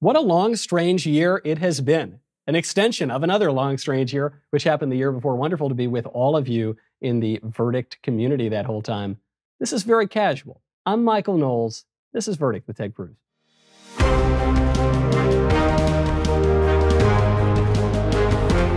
What a long, strange year it has been. An extension of another long, strange year, which happened the year before. Wonderful to be with all of you in the Verdict community that whole time. This is very casual. I'm Michael Knowles. This is Verdict with Ted Cruz.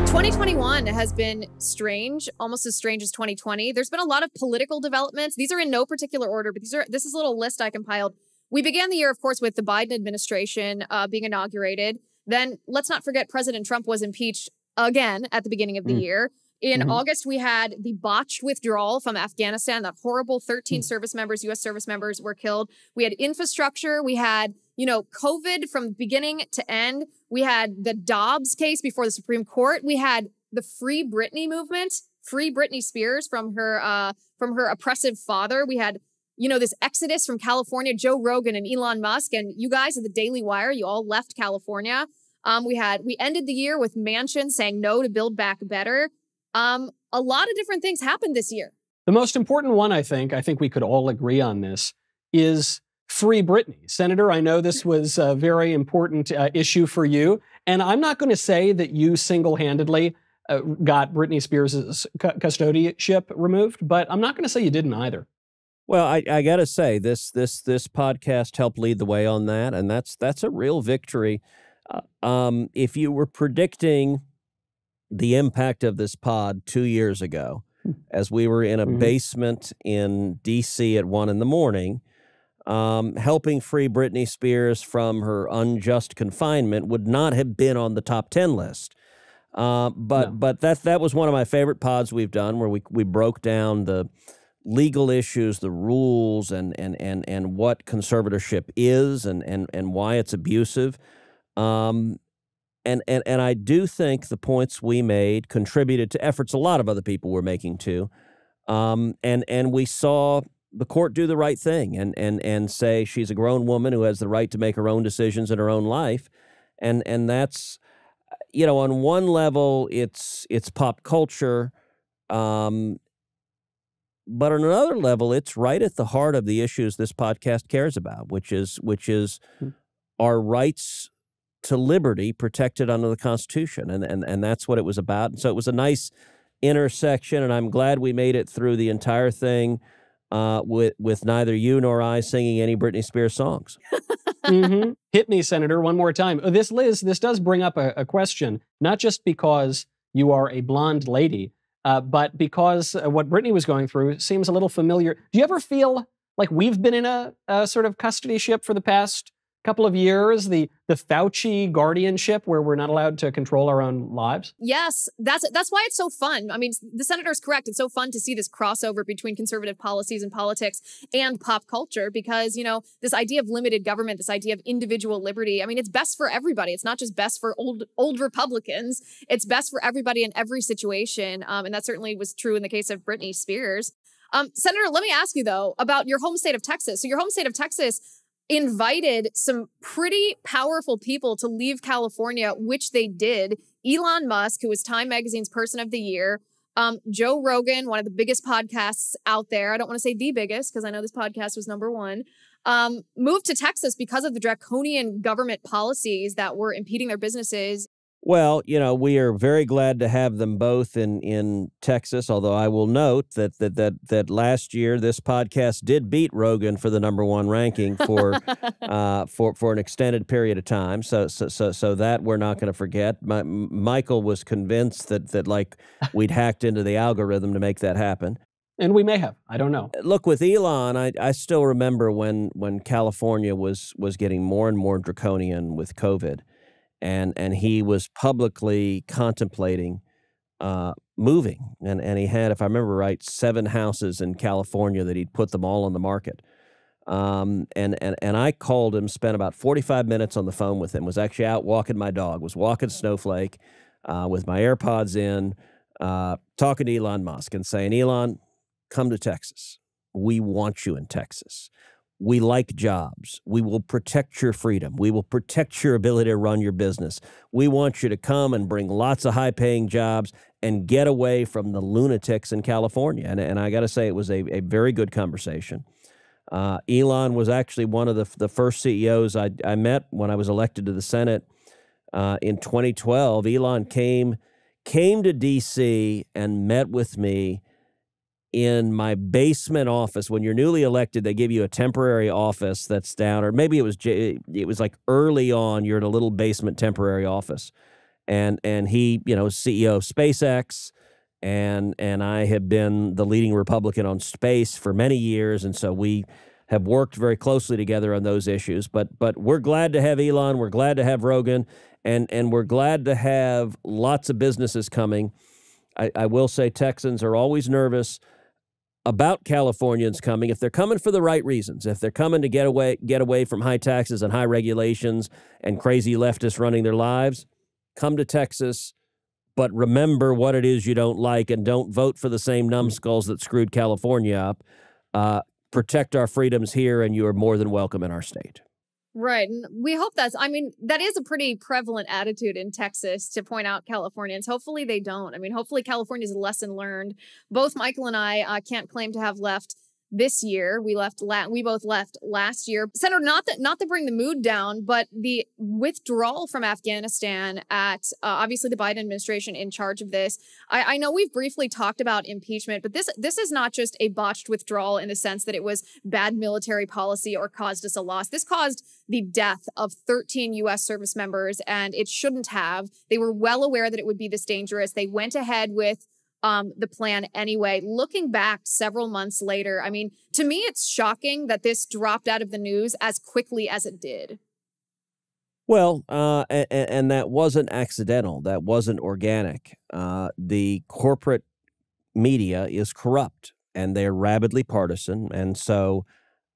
2021 has been strange, almost as strange as 2020. There's been a lot of political developments. These are in no particular order, but this is a little list I compiled. We began the year, of course, with the Biden administration being inaugurated. Then let's not forget President Trump was impeached again at the beginning of the year. In August, we had the botched withdrawal from Afghanistan. That horrible 13 service members, U.S. service members were killed. We had infrastructure. We had, COVID from beginning to end. We had the Dobbs case before the Supreme Court. We had the Free Britney movement, free Britney Spears from her oppressive father. We had, this exodus from California, Joe Rogan and Elon Musk, and you guys at the Daily Wire, you all left California. We ended the year with Manchin saying no to Build Back Better. A lot of different things happened this year. The most important one, I think we could all agree on this, is Free Britney. Senator, I know this was a very important issue for you, and I'm not going to say that you single-handedly got Britney Spears' custodianship removed, but I'm not going to say you didn't either. Well, I got to say, this podcast helped lead the way on that, and that's a real victory. If you were predicting the impact of this pod 2 years ago, as we were in a basement in D.C. at 1 a.m, helping free Britney Spears from her unjust confinement would not have been on the top 10 list. But that was one of my favorite pods we've done, where we broke down the legal issues, the rules, and what conservatorship is and why it's abusive. And I do think the points we made contributed to efforts a lot of other people were making too. And we saw the court do the right thing and say she's a grown woman who has the right to make her own decisions in her own life. And that's, on one level, it's pop culture. But on another level, it's right at the heart of the issues this podcast cares about, which is our rights to liberty protected under the Constitution. And that's what it was about. And so it was a nice intersection, and I'm glad we made it through the entire thing with neither you nor I singing any Britney Spears songs. Hit me, Senator, one more time. This does bring up a question, not just because you are a blonde lady, but because what Britney was going through seems a little familiar. Do you ever feel like we've been in a sort of custodyship for the past couple of years, the Fauci guardianship, where we're not allowed to control our own lives? Yes, that's why it's so fun. I mean, the senator's correct. It's so fun to see this crossover between conservative policies and politics and pop culture, because, this idea of limited government, this idea of individual liberty, I mean, it's best for everybody. It's not just best for old Republicans. It's best for everybody in every situation. And that certainly was true in the case of Britney Spears. Senator, let me ask you, though, about your home state of Texas. So your home state of Texas invited some pretty powerful people to leave California, which they did. Elon Musk, who was Time Magazine's Person of the Year, Joe Rogan, one of the biggest podcasts out there. I don't want to say the biggest, because I know this podcast was #1, moved to Texas because of the draconian government policies that were impeding their businesses. Well, we are very glad to have them both in Texas, although I will note that last year this podcast did beat Rogan for the #1 ranking for an extended period of time. So that we're not going to forget. Michael was convinced that like we'd hacked into the algorithm to make that happen. And we may have. I don't know. Look, with Elon, I still remember when California was getting more and more draconian with COVID. And he was publicly contemplating moving. And he had, if I remember right, 7 houses in California that he'd put them all on the market. And I called him, spent about 45 minutes on the phone with him, was actually out walking my dog, was walking Snowflake with my AirPods in, talking to Elon Musk and saying, Elon, come to Texas. We want you in Texas. We like jobs. We will protect your freedom. We will protect your ability to run your business. We want you to come and bring lots of high-paying jobs and get away from the lunatics in California. And I got to say, it was a very good conversation. Elon was actually one of the first CEOs I met when I was elected to the Senate in 2012. Elon came to D.C. and met with me in my basement office. When you're newly elected, they give you a temporary office that's down, or maybe it was like early on, you're in a little basement temporary office. And he, CEO of SpaceX, and I have been the leading Republican on space for many years, and so we have worked very closely together on those issues. But we're glad to have Elon, we're glad to have Rogan, and we're glad to have lots of businesses coming. I will say Texans are always nervous about Californians coming, if they're coming for the right reasons, if they're coming to get away from high taxes and high regulations and crazy leftists running their lives. Come to Texas, but remember what it is you don't like, and don't vote for the same numbskulls that screwed California up. Protect our freedoms here, and you are more than welcome in our state. Right. And we hope that is a pretty prevalent attitude in Texas, to point out Californians. Hopefully they don't. Hopefully California's a lesson learned. Both Michael and I can't claim to have left this year. We both left last year. Senator, not to bring the mood down, but the withdrawal from Afghanistan at obviously the Biden administration in charge of this. I know we've briefly talked about impeachment, but this is not just a botched withdrawal in the sense that it was bad military policy or caused us a loss. This caused the death of 13 U.S. service members, and it shouldn't have. They were well aware that it would be this dangerous. They went ahead with the plan anyway. Looking back several months later, to me, it's shocking that this dropped out of the news as quickly as it did. Well, and that wasn't accidental. That wasn't organic. The corporate media is corrupt, and they're rabidly partisan. And so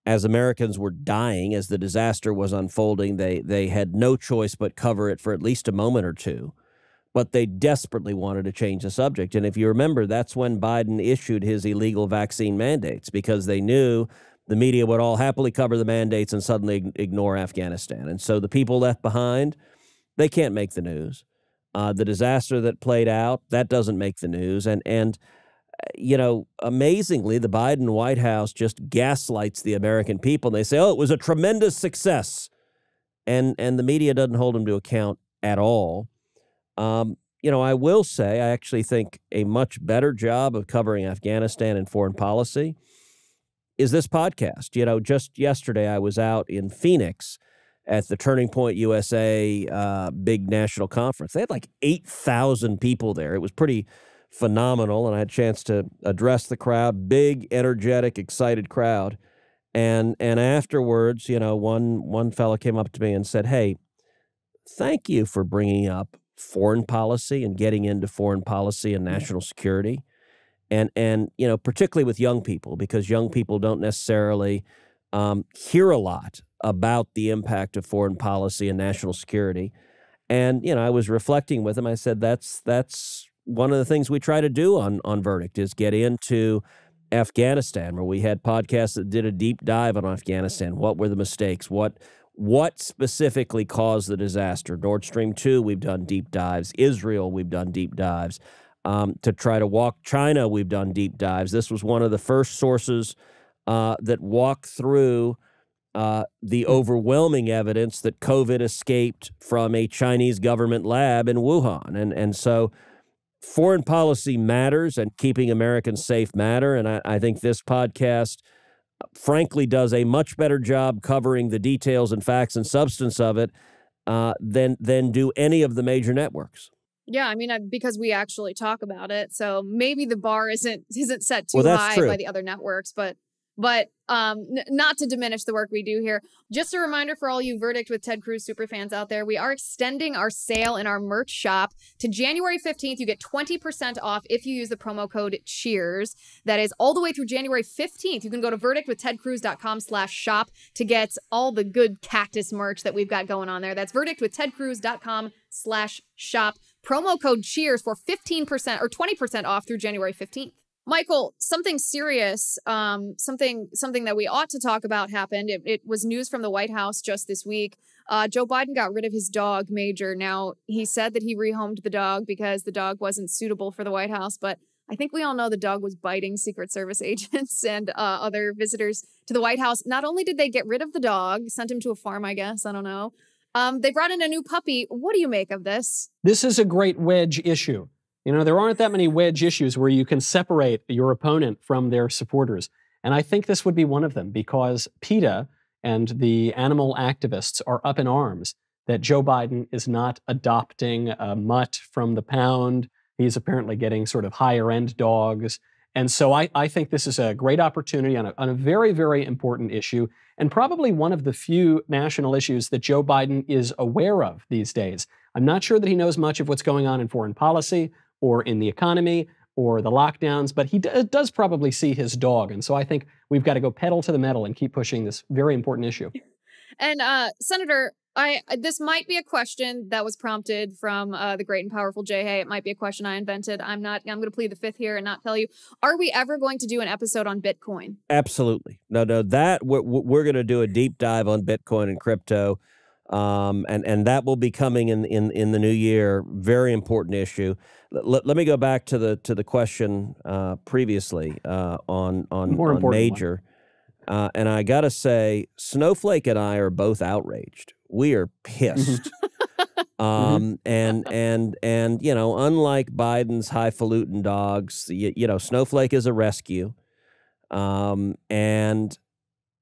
as Americans were dying, as the disaster was unfolding, they had no choice but cover it for at least a moment or two. But they desperately wanted to change the subject. And if you remember, that's when Biden issued his illegal vaccine mandates, because they knew the media would all happily cover the mandates and suddenly ignore Afghanistan. And so the people left behind, they can't make the news. The disaster that played out, that doesn't make the news. And amazingly, the Biden White House just gaslights the American people. And they say, oh, it was a tremendous success. And the media doesn't hold them to account at all. I will say I actually think a much better job of covering Afghanistan and foreign policy is this podcast. Just yesterday I was out in Phoenix at the Turning Point USA big national conference. They had like 8,000 people there. It was pretty phenomenal, and I had a chance to address the crowd. Big, energetic, excited crowd. And afterwards, one fellow came up to me and said, "Hey, thank you for bringing up foreign policy and getting into foreign policy and national security, and particularly with young people, because young people don't necessarily hear a lot about the impact of foreign policy and national security." And I was reflecting with him. I said, that's one of the things we try to do on Verdict, is get into Afghanistan, where we had podcasts that did a deep dive on Afghanistan. What were the mistakes? What specifically caused the disaster? Nord Stream 2, we've done deep dives. Israel, we've done deep dives. To try to walk China, we've done deep dives. This was one of the first sources that walked through the overwhelming evidence that COVID escaped from a Chinese government lab in Wuhan. And so foreign policy matters, and keeping Americans safe matter. And I think this podcast frankly does a much better job covering the details and facts and substance of it than do any of the major networks. Yeah, because we actually talk about it, so maybe the bar isn't set too high by the other networks, but not to diminish the work we do here. Just a reminder for all you Verdict with Ted Cruz superfans out there, we are extending our sale in our merch shop to January 15th. You get 20% off if you use the promo code CHEERS. That is all the way through January 15th. You can go to verdictwithtedcruz.com/shop to get all the good cactus merch that we've got going on there. That's verdictwithtedcruz.com/shop. Promo code CHEERS for 15% or 20% off through January 15th. Michael, something serious, something that we ought to talk about happened. It was news from the White House just this week. Joe Biden got rid of his dog, Major. Now, he said that he rehomed the dog because the dog wasn't suitable for the White House, but I think we all know the dog was biting Secret Service agents and other visitors to the White House. Not only did they get rid of the dog, sent him to a farm, I guess, I don't know. They brought in a new puppy. What do you make of this? This is a great wedge issue. There aren't that many wedge issues where you can separate your opponent from their supporters. And I think this would be one of them because PETA and the animal activists are up in arms that Joe Biden is not adopting a mutt from the pound. He's apparently getting sort of higher end dogs. And so I think this is a great opportunity on a very, very important issue, and probably one of the few national issues that Joe Biden is aware of these days. I'm not sure that he knows much of what's going on in foreign policy or in the economy or the lockdowns, but he does probably see his dog. And so I think we've got to go pedal to the metal and keep pushing this very important issue. And Senator, this might be a question that was prompted from the great and powerful Jay Hay. It might be a question I invented. I'm going to plead the fifth here and not tell you. Are we ever going to do an episode on Bitcoin? Absolutely. No, that we're going to do a deep dive on Bitcoin and crypto. And that will be coming in the new year. Very important issue. Let me go back to the question previously on Major. And I got to say, Snowflake and I are both outraged. We are pissed. And unlike Biden's highfalutin dogs, Snowflake is a rescue. And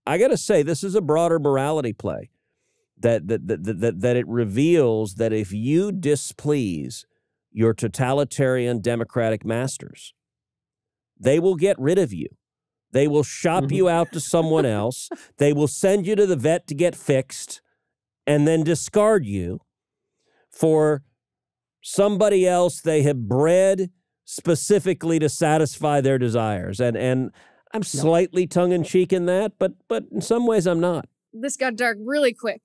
I got to say, this is a broader morality play that it reveals that if you displease your totalitarian democratic masters, they will get rid of you. They will shop you out to someone else. They will send you to the vet to get fixed and then discard you for somebody else they have bred specifically to satisfy their desires. And I'm slightly tongue-in-cheek in that, but in some ways I'm not. This got dark really quick.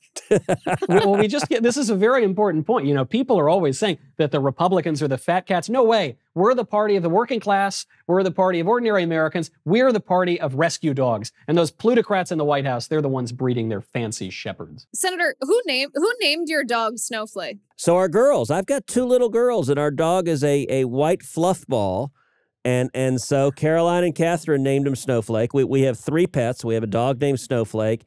Well, this is a very important point. People are always saying that the Republicans are the fat cats. No way. We're the party of the working class. We're the party of ordinary Americans. We're the party of rescue dogs. And those plutocrats in the White House, they're the ones breeding their fancy shepherds. Senator, who named your dog Snowflake? So our girls. I've got 2 little girls, and our dog is a white fluff ball. And so Caroline and Catherine named him Snowflake. We have 3 pets. We have a dog named Snowflake.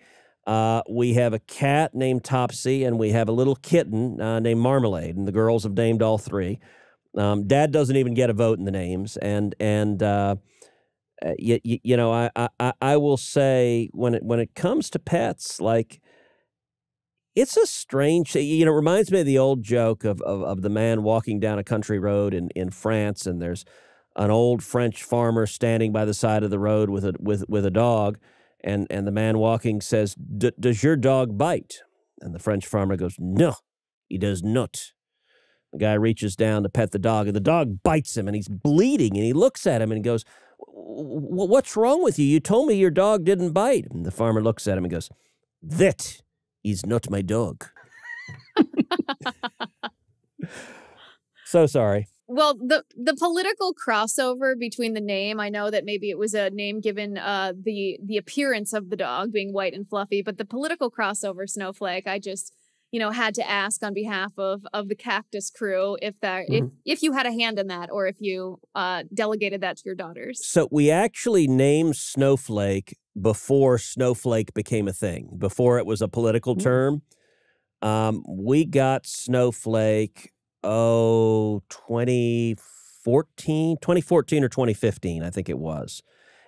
We have a cat named Topsy, and we have a little kitten named Marmalade, and the girls have named all 3. Dad doesn't even get a vote in the names, and I will say when it comes to pets, like, it's a strange, it reminds me of the old joke of the man walking down a country road in France, and there's an old French farmer standing by the side of the road with a dog. And the man walking says, "Does your dog bite?" And the French farmer goes, "No, he does not." The guy reaches down to pet the dog, and the dog bites him, and he's bleeding, and he looks at him and goes, "What's wrong with you? You told me your dog didn't bite." And the farmer looks at him and goes, "That is not my dog." So sorry. Well, the political crossover between the name, I know that maybe it was a name given the appearance of the dog being white and fluffy, but the political crossover Snowflake, I just, had to ask on behalf of the Cactus crew if you had a hand in that, or if you delegated that to your daughters. So we actually named Snowflake before Snowflake became a thing, before it was a political term. We got Snowflake 2014 or 2015, I think it was.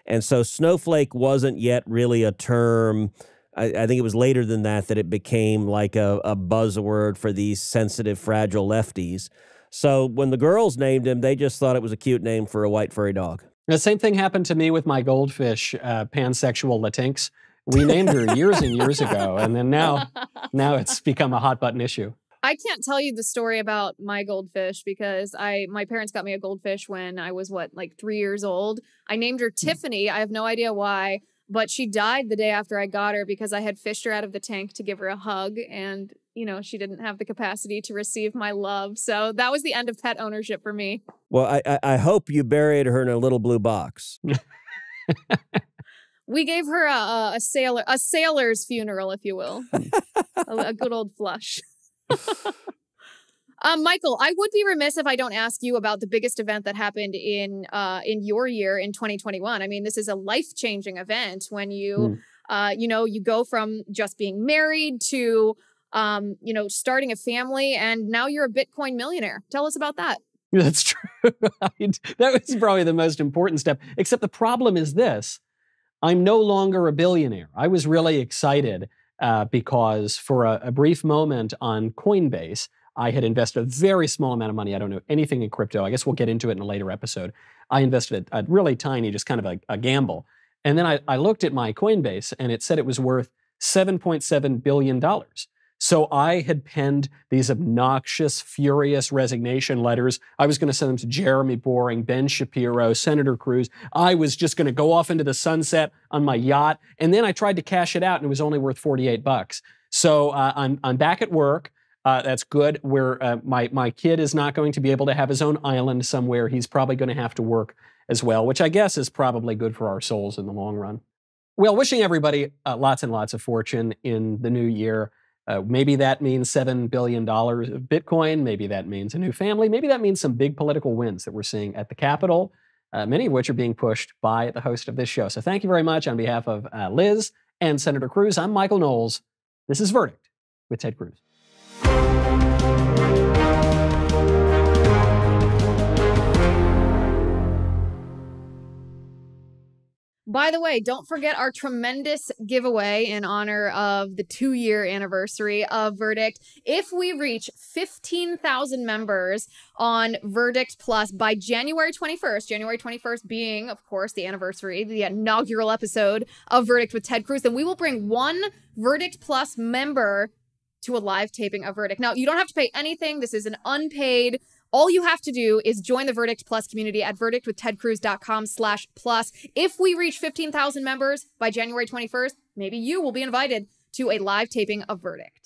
And so Snowflake wasn't yet really a term. I think it was later than that it became like a buzzword for these sensitive, fragile lefties. So when the girls named him, they just thought it was a cute name for a white furry dog. The same thing happened to me with my goldfish, pansexual Latinx. We named her years and years ago, and then now it's become a hot button issue. I can't tell you the story about my goldfish because my parents got me a goldfish when I was 3 years old. I named her Tiffany. I have no idea why, but she died the day after I got her because I had fished her out of the tank to give her a hug, and she didn't have the capacity to receive my love. So that was the end of pet ownership for me. Well, I hope you buried her in a little blue box. We gave her a sailor's funeral, if you will, a good old flush. Michael, I would be remiss if I don't ask you about the biggest event that happened in your year in 2021. I mean, this is a life-changing event when you, you go from just being married to, starting a family, and now you're a Bitcoin millionaire. Tell us about that. That's true. That was probably the most important step. Except the problem is this: I'm no longer a billionaire. I was really excited because for a brief moment on Coinbase, I had invested a very small amount of money. I don't know anything in crypto. I guess we'll get into it in a later episode. I invested a really tiny, just kind of a gamble. And then I looked at my Coinbase and it said it was worth $7.7 billion. So I had penned these obnoxious, furious resignation letters. I was going to send them to Jeremy Boring, Ben Shapiro, Senator Cruz. I was just going to go off into the sunset on my yacht. And then I tried to cash it out and it was only worth $48. So I'm back at work. That's good. My kid is not going to be able to have his own island somewhere. He's probably going to have to work as well, which I guess is probably good for our souls in the long run. Well, wishing everybody lots and lots of fortune in the new year. Maybe that means $7 billion of Bitcoin. Maybe that means a new family. Maybe that means some big political wins that we're seeing at the Capitol, many of which are being pushed by the host of this show. So thank you very much on behalf of Liz and Senator Cruz. I'm Michael Knowles. This is Verdict with Ted Cruz. By the way, don't forget our tremendous giveaway in honor of the 2-year anniversary of Verdict. If we reach 15,000 members on Verdict Plus by January 21st being, of course, the anniversary, the inaugural episode of Verdict with Ted Cruz, then we will bring one Verdict Plus member to a live taping of Verdict. Now, you don't have to pay anything. This is an unpaid. All you have to do is join the Verdict Plus community at verdictwithtedcruz.com/plus. If we reach 15,000 members by January 21st, maybe you will be invited to a live taping of Verdict.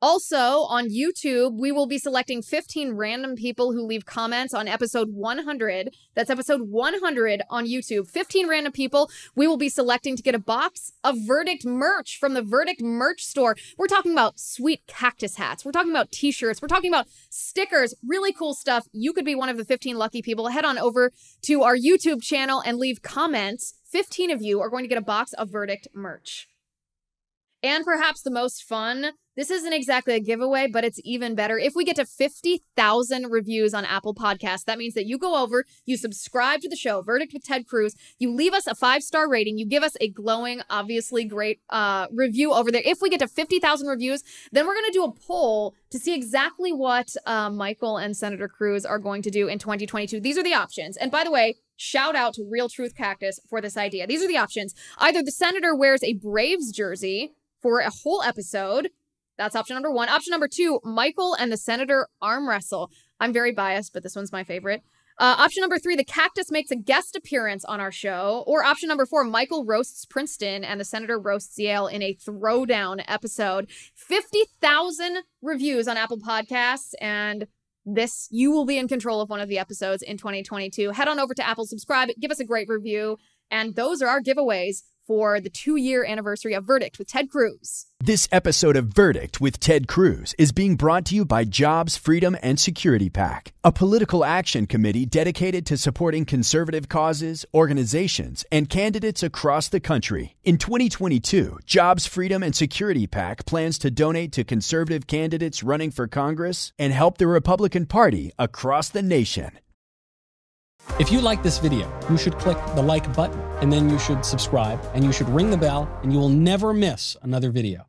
Also, on YouTube, we will be selecting 15 random people who leave comments on episode 100. That's episode 100 on YouTube. 15 random people we will be selecting to get a box of Verdict merch from the Verdict merch store. We're talking about sweet cactus hats. We're talking about t-shirts. We're talking about stickers. Really cool stuff. You could be one of the 15 lucky people. Head on over to our YouTube channel and leave comments. 15 of you are going to get a box of Verdict merch. And perhaps the most fun, this isn't exactly a giveaway, but it's even better. If we get to 50,000 reviews on Apple Podcasts, that means that you go over, you subscribe to the show, Verdict with Ted Cruz, you leave us a 5-star rating, you give us a glowing, obviously great review over there. If we get to 50,000 reviews, then we're going to do a poll to see exactly what Michael and Senator Cruz are going to do in 2022. These are the options. And by the way, shout out to Real Truth Cactus for this idea. These are the options. Either the senator wears a Braves jersey for a whole episode. That's option number 1. Option number 2, Michael and the senator arm wrestle. I'm very biased, but this one's my favorite. Option number 3, the cactus makes a guest appearance on our show. Or option number 4, Michael roasts Princeton and the senator roasts Yale in a throwdown episode. 50,000 reviews on Apple Podcasts, and you will be in control of one of the episodes in 2022. Head on over to Apple, subscribe, give us a great review, and those are our giveaways for the 2-year anniversary of Verdict with Ted Cruz. This episode of Verdict with Ted Cruz is being brought to you by Jobs, Freedom, and Security PAC, a political action committee dedicated to supporting conservative causes, organizations, and candidates across the country. In 2022, Jobs, Freedom, and Security PAC plans to donate to conservative candidates running for Congress and help the Republican Party across the nation. If you like this video, you should click the like button, and then you should subscribe, and you should ring the bell, and you will never miss another video.